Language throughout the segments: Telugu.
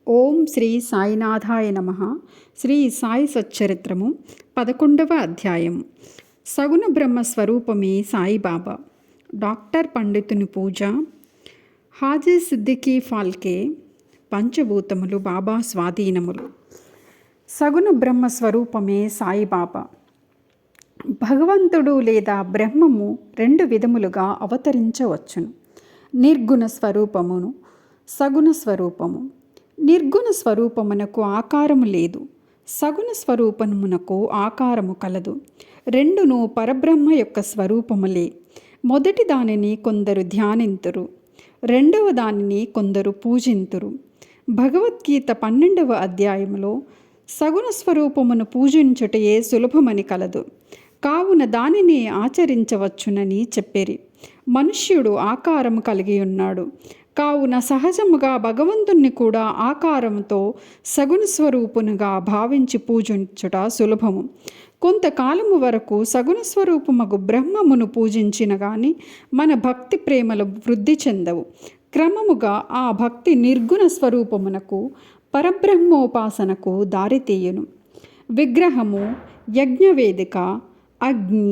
ఓం శ్రీ సాయినాథాయ నమః. శ్రీ సాయి సచ్చరిత్రము 11వ అధ్యాయం. సగుణ బ్రహ్మ స్వరూపమే సాయిబాబా. డాక్టర్ పండితుని పూజ. హాజీ సిద్దికీ ఫాల్కే. పంచభూతములు బాబా స్వాధీనములు. సగుణ బ్రహ్మ స్వరూపమే సాయిబాబా. భగవంతుడు లేదా బ్రహ్మము రెండు విధములుగా అవతరించవచ్చును. నిర్గుణ స్వరూపమును, సగుణ స్వరూపము. నిర్గుణ స్వరూపమునకు ఆకారము లేదు, సగుణ స్వరూపమునకు ఆకారము కలదు. రెండును పరబ్రహ్మ యొక్క స్వరూపములే. మొదటి దానిని కొందరు ధ్యానింతురు, రెండవ దానిని కొందరు పూజింతురు. భగవద్గీత 12వ అధ్యాయములో సగుణ స్వరూపమును పూజించుటయే సులభమని కలదు, కావున దానిని ఆచరించవచ్చునని చెప్పిరి. మనుష్యుడు ఆకారము కలిగి ఉన్నాడు, కావున సహజముగా భగవంతుణ్ణి కూడా ఆకారముతో సగుణ స్వరూపునిగా భావించి పూజించుట సులభము. కొంతకాలము వరకు సగుణ స్వరూపమగు బ్రహ్మమును పూజించిన గాని మన భక్తి ప్రేమలు వృద్ధి చెందవు. క్రమముగా ఆ భక్తి నిర్గుణ స్వరూపమునకు, పరబ్రహ్మోపాసనకు దారితీయును. విగ్రహము, యజ్ఞవేదిక, అగ్ని,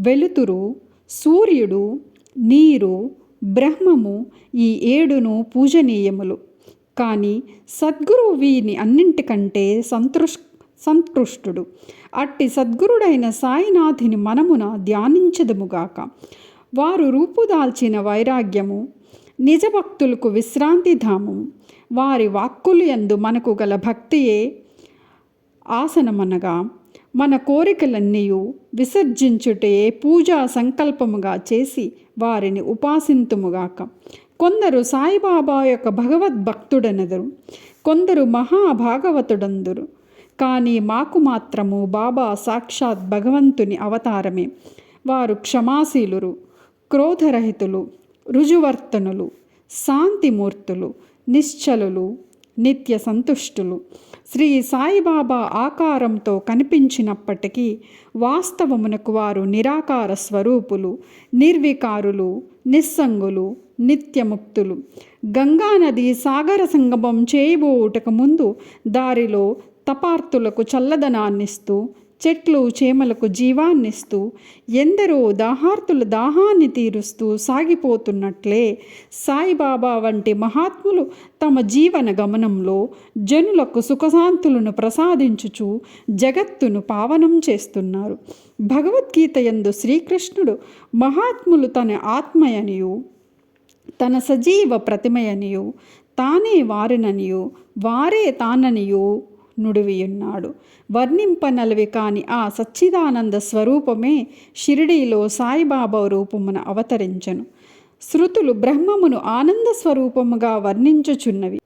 వెలుతురు, సూర్యుడు, నీరు, బ్రహ్మము ఈ ఏడును పూజనీయములు. కానీ సద్గురువు వీని అన్నింటికంటే సంతృష్టుడు. అట్టి సద్గురుడైన సాయినాథుని మనమున ధ్యానించదుముగాక. వారు రూపుదాల్చిన వైరాగ్యము, నిజభక్తులకు విశ్రాంతిధామము. వారి వాక్కులు యందు మనకు గల భక్తియే ఆసనమనగా మన కోరికలన్నీయు విసర్జించుటే పూజా సంకల్పముగా చేసి వారిని ఉపాసింతుముగాక. కొందరు సాయిబాబా యొక్క భగవద్భక్తుడనెదరు, కొందరు మహాభాగవతుడందురు. కానీ మాకు మాత్రము బాబా సాక్షాత్ భగవంతుని అవతారమే. వారు క్షమాశీలురు, క్రోధరహితులు, రుజువర్తనులు, శాంతిమూర్తులు, నిశ్చలులు, నిత్య సంతుష్టులు. శ్రీ సాయిబాబా ఆకారంతో కనిపించినప్పటికీ వాస్తవమునకు వారు నిరాకార స్వరూపులు, నిర్వికారులు, నిస్సంగులు, నిత్యముక్తులు. గంగానది సాగర సంగమం చేయబోటకు ముందు దారిలో తపార్తులకు చల్లదనాన్నిస్తూ, చెట్లు చేమలకు జీవాన్నిస్తూ, ఎందరో దాహార్తుల దాహాన్ని తీరుస్తూ సాగిపోతున్నట్లే సాయిబాబా వంటి మహాత్ములు తమ జీవన గమనంలో జనులకు సుఖశాంతులను ప్రసాదించుచు జగత్తును పావనం చేస్తున్నారు. భగవద్గీత యందు శ్రీకృష్ణుడు మహాత్ములు తన ఆత్మయనియు, తన సజీవ ప్రతిమయనియు, తానే వారిననియు, వారే తాననియు నుడివియున్నాడు. వర్ణింపనలవి కాని ఆ సచ్చిదానంద స్వరూపమే షిరిడీలో సాయిబాబా రూపమున అవతరించెను. శృతులు బ్రహ్మమును ఆనంద స్వరూపముగా వర్ణించుచున్నవి.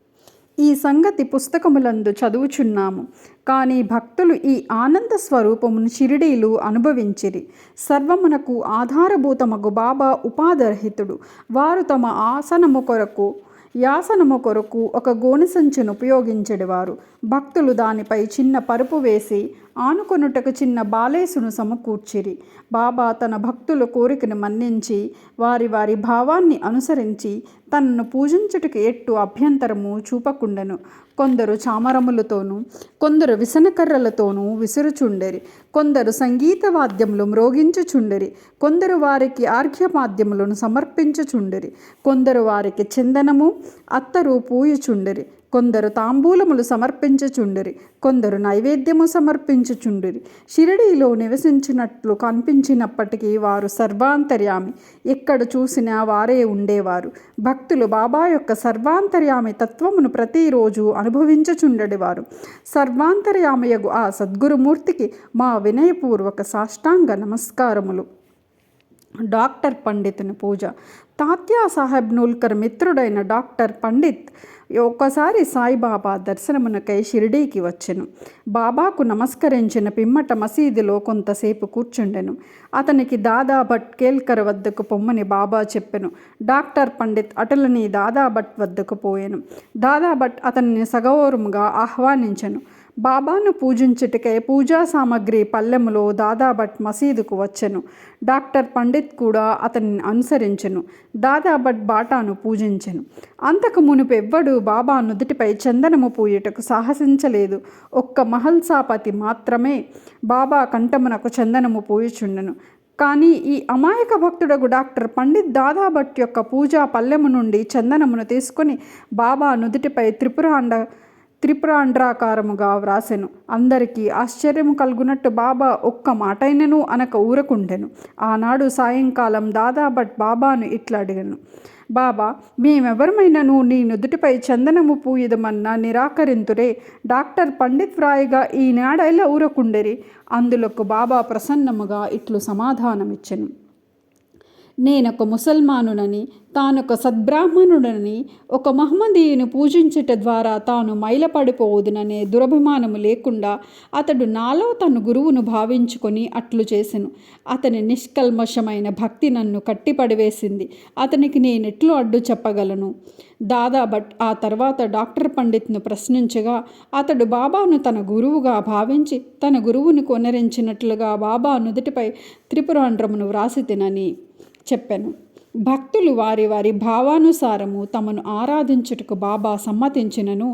ఈ సంగతి పుస్తకములందు చదువుచున్నాము. కానీ భక్తులు ఈ ఆనంద స్వరూపమును షిరిడీలు అనుభవించిరి. సర్వమునకు ఆధారభూతమగు బాబా ఉపాధిరహితుడు. వారు తమ యాసనము కొరకు ఒక గోనె సంచును ఉపయోగించెడివారు. భక్తులు దానిపై చిన్న పరుపు వేసి ఆనుకొనుటకు చిన్న బాలేసును సమకూర్చిరి. బాబా తన భక్తుల కోరికను మన్నించి వారి వారి భావాన్ని అనుసరించి తనను పూజించుటకు ఎట్టు అభ్యంతరము చూపకుండెను. కొందరు చామరములతోనూ, కొందరు విసనకర్రలతోనూ విసురుచుండెరి. కొందరు సంగీత వాద్యములు మ్రోగించుచుండెరి. కొందరు వారికి ఆర్ఘ్యపాద్యములను సమర్పించుచుండెరి. కొందరు వారికి చందనము, అత్తరు పూయుచుండెరి. కొందరు తాంబూలములు సమర్పించుచుండిరి. కొందరు నైవేద్యము సమర్పించుచుండిరి. షిరిడీలో నివసించినట్లు కనిపించినప్పటికీ వారు సర్వాంతర్యామి. ఎక్కడ చూసినా వారే ఉండేవారు. భక్తులు బాబా యొక్క సర్వాంతర్యామి తత్వమును ప్రతిరోజు అనుభవించుచుండెడివారు. సర్వాంతర్యామయగు ఆ సద్గురుమూర్తికి మా వినయపూర్వక సాష్టాంగ నమస్కారములు. డాక్టర్ పండితుని పూజ. తాత్యా సాహెబ్ నూల్కర్ మిత్రుడైన డాక్టర్ పండిత్ ఒక్కసారి సాయిబాబా దర్శనమునకై షిరిడీకి వచ్చెను. బాబాకు నమస్కరించిన పిమ్మట మసీదులో కొంతసేపు కూర్చుండెను. అతనికి దాదా భట్ కేల్కర్ వద్దకు పొమ్మని బాబా చెప్పెను. డాక్టర్ పండిత్ అటులని దాదా భట్ వద్దకు పోయెను. దాదా భట్ అతనిని సగౌరవముగా ఆహ్వానించెను. బాబాను పూజించుటకై పూజా సామగ్రి పల్లెములో దాదాభట్ మసీదుకు వచ్చెను. డాక్టర్ పండిత్ కూడా అతనిని అనుసరించెను. దాదాభట్ బాటాను పూజించెను. అంతకు మునుపెవ్వడు బాబా నుదుటిపై చందనము పూయుటకు సాహసించలేదు. ఒక్క మహల్సాపతి మాత్రమే బాబా కంఠమునకు చందనము పూయుచుండెను. కానీ ఈ అమాయక భక్తుడకు డాక్టర్ పండిత్ దాదాభట్ యొక్క పూజా పల్లెము నుండి చందనమును తీసుకొని బాబా నుదుటిపై త్రిపురాండ్రాకారముగా వ్రాసెను. అందరికీ ఆశ్చర్యము కలుగునట్టు బాబా ఒక్క మాటైనను అనక ఊరకుండెను. ఆనాడు సాయంకాలం దాదాభట్ బాబాను ఇట్లా అడిగెను, బాబా, మేమెవరమైనను నీ నుదుటిపై చందనము పూయుదమన్నా నిరాకరింతురే. డాక్టర్ పండిత్ వ్రాయిగా ఈనాడైలా ఊరకుండెరి. అందులకు బాబా ప్రసన్నముగా ఇట్లు సమాధానమిచ్చెను, నేనొక ముసల్మానునని, తానొక సద్బ్రాహ్మణుడని, ఒక మహమ్మదీయుని పూజించుట ద్వారా తాను మైలపడిపోవుదుననే దురభిమానము లేకుండా అతడు నాలో తన గురువును భావించుకొని అట్లు చేసెను. అతని నిష్కల్మషమైన భక్తి నన్ను కట్టిపడివేసింది. అతనికి నేనెట్లు అడ్డు చెప్పగలను? దాదాభట్ ఆ తర్వాత డాక్టర్ పండిత్ను ప్రశ్నించగా అతడు బాబాను తన గురువుగా భావించి తన గురువుని కొనరించినట్లుగా బాబా నుదుటిపై త్రిపురాండ్రమును వ్రాసి తినని చెప్పెను. భక్తులు వారి వారి భావానుసారము తమను ఆరాధించుటకు బాబా సమ్మతించినను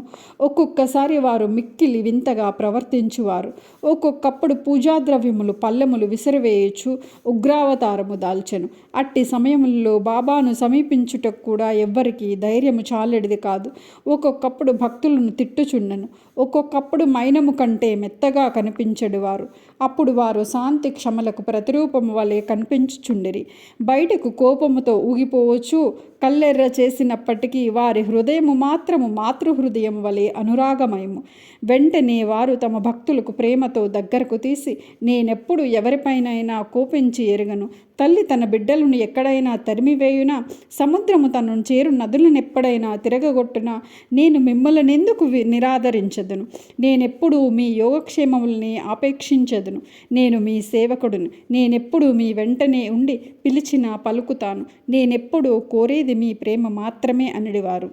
ఒక్కొక్కసారి వారు మిక్కిలి వింతగా ప్రవర్తించువారు. ఒక్కొక్కప్పుడు పూజాద్రవ్యములు పల్లెములు విసిరివేయచ్చు ఉగ్రావతారము దాల్చెను. అట్టి సమయములలో బాబాను సమీపించుటకు కూడా ఎవ్వరికి ధైర్యము చాలెడిది కాదు. ఒక్కొక్కప్పుడు భక్తులను తిట్టుచుండెను. ఒక్కొక్కప్పుడు మైనము కంటే మెత్తగా కనిపించెడువారు. అప్పుడు వారు శాంతి క్షమలకు ప్రతిరూపము వలె కనిపించుచుండిరి. బయటకు కోపముతో ఊగిపోవచ్చు. కల్లెర్ర చేసినప్పటికీ వారి హృదయము మాత్రము మాతృహృదయం వలె అనురాగమయము. వెంటనే వారు తమ భక్తులకు ప్రేమతో దగ్గరకు తీసి, నేనెప్పుడు ఎవరిపైనైనా కోపించి ఎరుగను. తల్లి తన బిడ్డలను ఎక్కడైనా తరిమివేయునా, సముద్రము తనను చేరు నదులనెప్పుడైనా తిరగగొట్టునా, నేను మిమ్మల్నెందుకు నిరాదరించదును? నేనెప్పుడు మీ యోగక్షేమముల్ని ఆపేక్షించదును. నేను మీ సేవకుడును. నేనెప్పుడు మీ వెంటనే ఉండి పిలిచినా పలుకుతాను. నేనెప్పుడు కోరేది మీ ప్రేమ మాత్రమే అనిడివారు.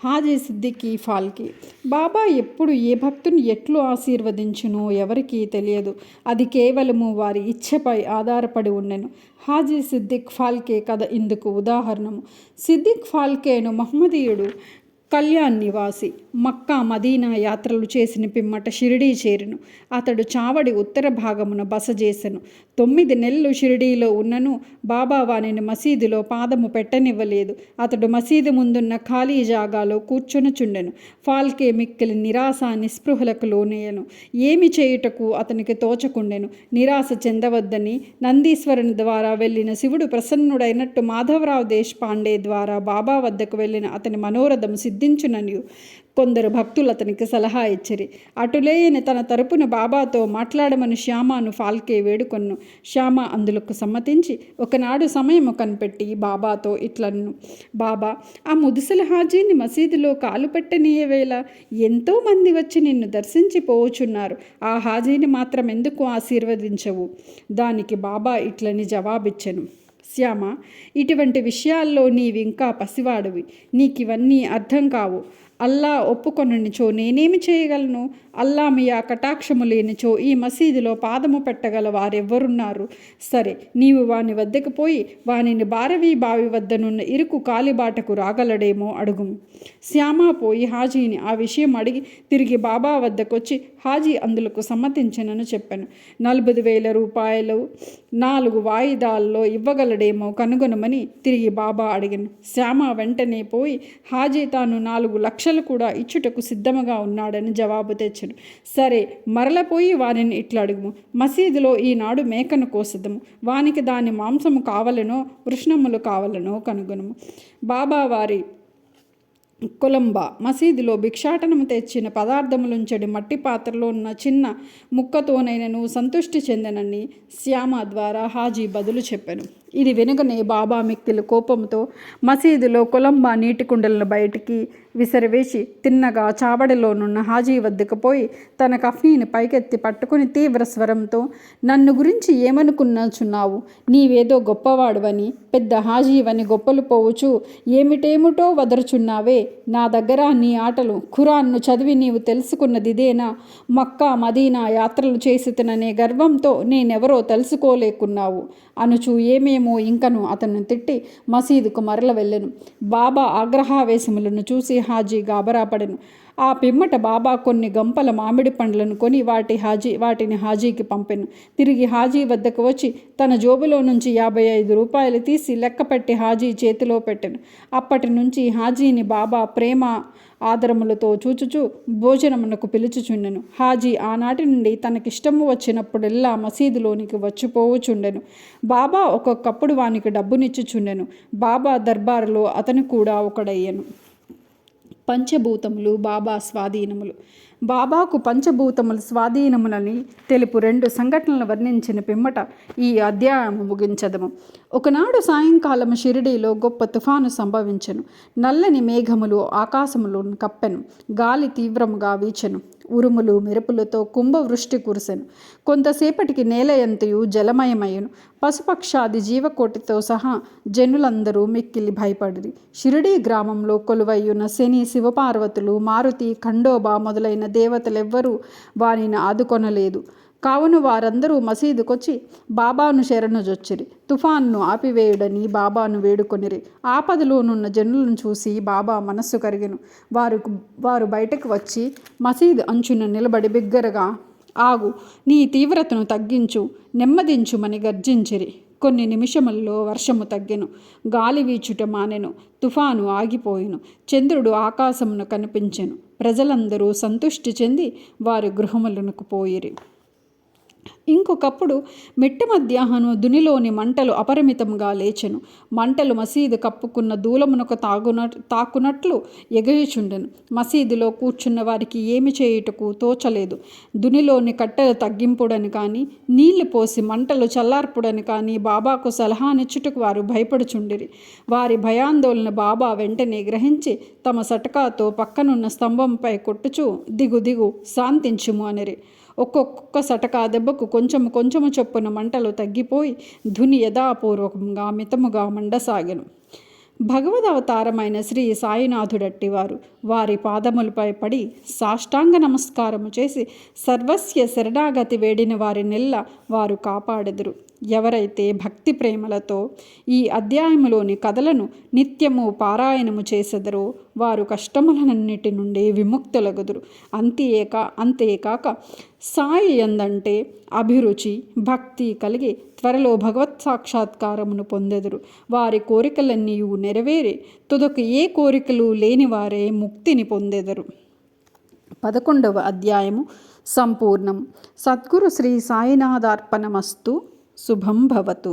హాజీ సిద్దికీ ఫాల్కే. బాబా ఎప్పుడు ఏ భక్తుని ఎట్లు ఆశీర్వదించునో ఎవరికీ తెలియదు. అది కేవలము వారి ఇచ్ఛపై ఆధారపడి ఉండెను. హాజీ సిద్దిక్ ఫాల్కే కథ ఇందుకు ఉదాహరణము. సిద్దిక్ ఫాల్కేను మహమ్మదీయుడు, కళ్యాణ్ నివాసి. మక్కా మదీనా యాత్రలు చేసిన పిమ్మట షిరిడీ చేరెను. అతడు చావడి ఉత్తర భాగమున బస చేసెను. 9 నెలలు షిరిడీలో ఉన్నను బాబా వానిని మసీదులో పాదము పెట్టనివ్వలేదు. అతడు మసీదు ముందున్న ఖాళీ జాగాలో కూర్చొనుచుండెను. ఫాల్కే మిక్కిలి నిరాశ నిస్పృహలకు లోనయ్యెను. ఏమి చేయుటకు అతనికి తోచకుండెను. నిరాశ చెందవద్దని నందీశ్వరుని ద్వారా వెళ్ళిన శివుడు ప్రసన్నుడైనట్టు మాధవరావు దేశపాండే ద్వారా బాబా వద్దకు వెళ్ళిన అతని మనోరథం సిద్ధించుననియు కొందరు భక్తులు అతనికి సలహా ఇచ్చిరి. అటులేయని తన తరపున బాబాతో మాట్లాడమని శ్యామను ఫాల్కే వేడుకొన్ను. శ్యామ అందులకు సమ్మతించి ఒకనాడు సమయము కనిపెట్టి బాబాతో ఇట్లన్ను, బాబా, ఆ ముదుసల హాజీని మసీదులో కాలు పెట్టనీయవేళ ఎంతోమంది వచ్చి నిన్ను దర్శించి పోవుచున్నారు. ఆ హాజీని మాత్రం ఎందుకు ఆశీర్వదించవు? దానికి బాబా ఇట్లని జవాబిచ్చెను, శ్యామ, ఇటువంటి విషయాల్లో నీవింకా పసివాడివి. నీకివన్నీ అర్థం కావు. అల్లా ఒప్పుకొననిచో నేనేమి చేయగలను? అల్లా మీ ఆ కటాక్షము లేనిచో ఈ మసీదులో పాదము పెట్టగల వారెవ్వరున్నారు? సరే, నీవు వాని వద్దకు పోయి వానిని బారవీ బావి వద్దనున్న ఇరుకు కాలిబాటకు రాగలడేమో అడుగుము. శ్యామ పోయి హాజీని ఆ విషయం అడిగి తిరిగి బాబా వద్దకొచ్చి హాజీ అందులకు సమ్మతించనని చెప్పాను. 40,000 రూపాయలు 4 వాయిదాల్లో ఇవ్వగలడేమో కనుగొనమని తిరిగి బాబా అడిగాను. శ్యామ వెంటనే పోయి హాజీ తాను 4 లక్షలు కూడా ఇచ్చుటకు సిద్ధముగా ఉన్నాడని జవాబు తెచ్చాను. సరే, మరలపోయి వారిని ఇట్లా అడుగుము, మసీదులో ఈనాడు మేకను కోసదము. వానికి దాని మాంసము కావలనో వృష్ణములు కావలనో కనుగొనము. బాబా వారి కొలంబా మసీదులో భిక్షాటనము తెచ్చిన పదార్థములుంచడి మట్టి పాత్రలో ఉన్న చిన్న ముక్కతోనైనను సంతృష్టి చెందనని శ్యామ ద్వారా హాజీ బదులు చెప్పాను. ఇది వెనుకనే బాబా మిక్కిలి కోపంతో మసీదులో కొలంబా నీటి కుండలను బయటికి విసిరివేసి తిన్నగా చావడిలోనున్న హాజీ వద్దకు పోయి తన కఫ్నీని పైకెత్తి పట్టుకుని తీవ్ర స్వరంతో, నన్ను గురించి ఏమనుకున్నాచున్నావు? నీవేదో గొప్పవాడువని, పెద్ద హాజీవని గొప్పలు పోవుచు ఏమిటేమిటో వదరుచున్నావే. నా దగ్గర నీ ఆటలు, ఖురాన్ను చదివి నీవు తెలుసుకున్నది ఇదేనా? మక్కా మదీనా యాత్రలు చేసి తిననే గర్వంతో నేనెవరో తెలుసుకోలేకున్నావు అనుచు ఏమేమో ఇంకను అతను తిట్టి మసీదుకు మరల వెళ్ళెను. బాబా ఆగ్రహావేశములను చూసి హాజీ గాబరాపడెను. ఆ పిమ్మట బాబా కొన్ని గంపల మామిడి పండ్లను కొని వాటిని హాజీకి పంపెను. తిరిగి హాజీ వద్దకు వచ్చి తన జోబులో నుంచి 55 రూపాయలు తీసి లెక్కపెట్టి హాజీ చేతిలో పెట్టెను. అప్పటి నుంచి హాజీని బాబా ప్రేమ ఆదరములతో చూచుచూ భోజనమునకు పిలుచుచుండెను. హాజీ ఆనాటి నుండి తనకిష్టము వచ్చినప్పుడెల్లా మసీదులోనికి వచ్చిపోవుచుండెను. బాబా ఒక్కొక్కప్పుడు వానికి డబ్బునిచ్చుచుండెను. బాబా దర్బారులో అతను కూడా ఒకడయ్యెను. పంచభూతములు బాబా స్వాధీనములు. బాబాకు పంచభూతములు స్వాధీనములని తెలుపు 2 సంఘటనలు వర్ణించిన పిమ్మట ఈ అధ్యాయము ముగించదము. ఒకనాడు సాయంకాలము షిరిడీలో గొప్ప తుఫాను సంభవించెను. నల్లని మేఘములు ఆకాశములను కప్పెను. గాలి తీవ్రముగా వీచెను. ఉరుములు మెరుపులతో కుంభవృష్టి కురిసెను. కొంతసేపటికి నేలయంతయు జలమయమయ్యను. పశుపక్షాది జీవకోటితో సహా జనులందరూ మిక్కిలి భయపడిరి. షిరిడీ గ్రామంలో కొలువయ్యున్న శని, శివపార్వతులు, మారుతి, ఖండోబా మొదలైన దేవతలెవ్వరూ వానిని ఆదుకొనలేదు. కావున వారందరూ మసీదుకొచ్చి బాబాను శరణుజొచ్చిరి. తుఫాన్ను ఆపివేయుడని బాబాను వేడుకొనిరి. ఆపదలోనున్న జనులను చూసి బాబా మనస్సు కరిగెను. వారు బయటకు వచ్చి మసీదు అంచున నిలబడి బిగ్గరగా, ఆగు, నీ తీవ్రతను తగ్గించు, నెమ్మదించుమని గర్జించిరి. కొన్ని నిమిషముల్లో వర్షము తగ్గెను. గాలి వీచుట మానెను. తుఫాను ఆగిపోయెను. చంద్రుడు ఆకాశమును కనిపించెను. ప్రజలందరూ సంతుష్టి చెంది వారి గృహములకు పోయిరి. ఇంకొకప్పుడు మిట్ట మధ్యాహ్నం దునిలోని మంటలు అపరిమితంగా లేచెను. మంటలు మసీదు కప్పుకున్న దూలమునకు తాకునట్లు ఎగయుచుండెను. మసీదులో కూర్చున్న వారికి ఏమి చేయుటకు తోచలేదు. దునిలోని కట్టెలు తగ్గింపుడని కానీ, నీళ్లు పోసి మంటలు చల్లార్పుడని కానీ బాబాకు సలహానిచ్చుటకు వారు భయపడుచుండిరి. వారి భయాందోళన బాబా వెంటనే గ్రహించి తమ సటకాతో పక్కనున్న స్తంభంపై కొట్టుచు, దిగు దిగు, శాంతించుము అనిరి. ఒక్కొక్క సటకా దెబ్బకు కొంచెము చొప్పున మంటలు తగ్గిపోయి ధుని యథాపూర్వకంగా మితముగా మండసాగెను. భగవదవతారమైన శ్రీ సాయినాథుడట్టివారు. వారి పాదములపై పడి సాష్టాంగ నమస్కారము చేసి సర్వస్య శరణాగతి వేడిన వారినెల్లా వారు కాపాడెదురు. ఎవరైతే భక్తి ప్రేమలతో ఈ అధ్యాయములోని కథలను నిత్యము పారాయణము చేసెదరో వారు కష్టములన్నిటి నుండి విముక్తులగుదురు. అంతేకాక సాయి యందంటే అభిరుచి, భక్తి కలిగి త్వరలో భగవత్ సాక్షాత్కారమును పొందెదరు. వారి కోరికలన్నీ నెరవేరి తుదకు ఏ కోరికలు లేనివారే ముక్తిని పొందెదరు. 11వ అధ్యాయము సంపూర్ణం. సద్గురు శ్రీ సాయినాథార్పణమస్తు. శుభం భవతు.